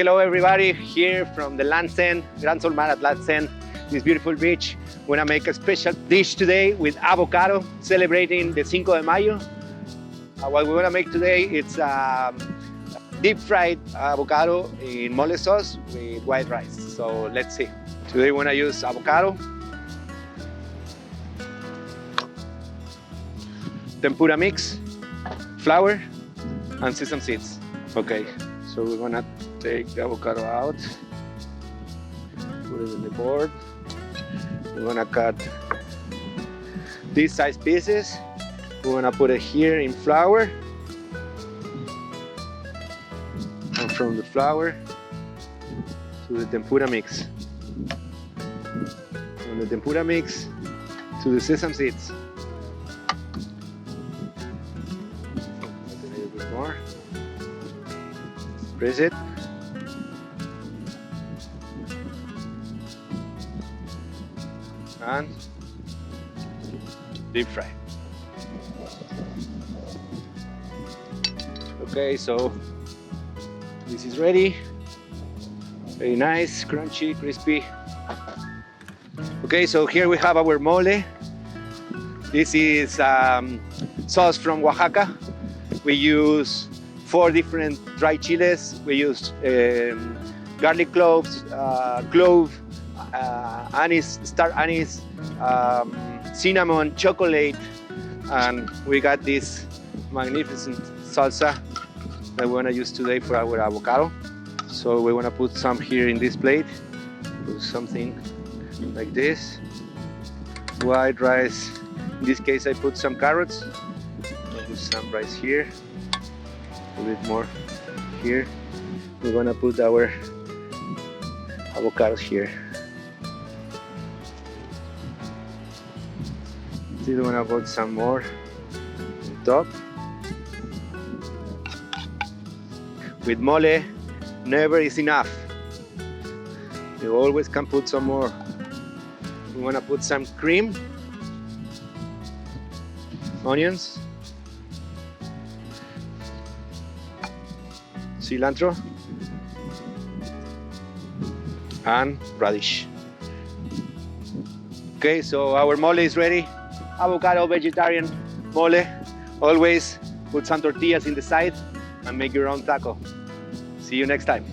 Hello everybody, here from the Landsen, Gran Solmar at Landsen, this beautiful beach. We're gonna make a special dish today with avocado, celebrating the Cinco de Mayo. What we're gonna make today, it's deep fried avocado in mole sauce with white rice. So let's see. Today we're gonna use avocado, tempura mix, flour, and sesame seeds. Okay, so we're gonna take the avocado out, put it in the board. We're gonna cut these size pieces. We're gonna put it here in flour, and from the flour to the tempura mix, from the tempura mix to the sesame seeds. A little bit more. Press it. And deep fry. Okay, so this is ready. Very nice, crunchy, crispy. Okay, so here we have our mole. This is sauce from Oaxaca. We use 4 different dry chiles. We use garlic cloves, clove, anise, star anise, cinnamon, chocolate, and we got this magnificent salsa that we're gonna use today for our avocado. So we wanna put some here in this plate, put something like this. White rice, in this case I put some carrots, I'll put some rice here, a bit more here. We're gonna put our avocados here. Still wanna put some more on top. With mole, never is enough. You always can put some more. We wanna put some cream, onions, cilantro, and radish. Okay, so our mole is ready. Avocado vegetarian mole. Always put some tortillas in the side and make your own taco. See you next time.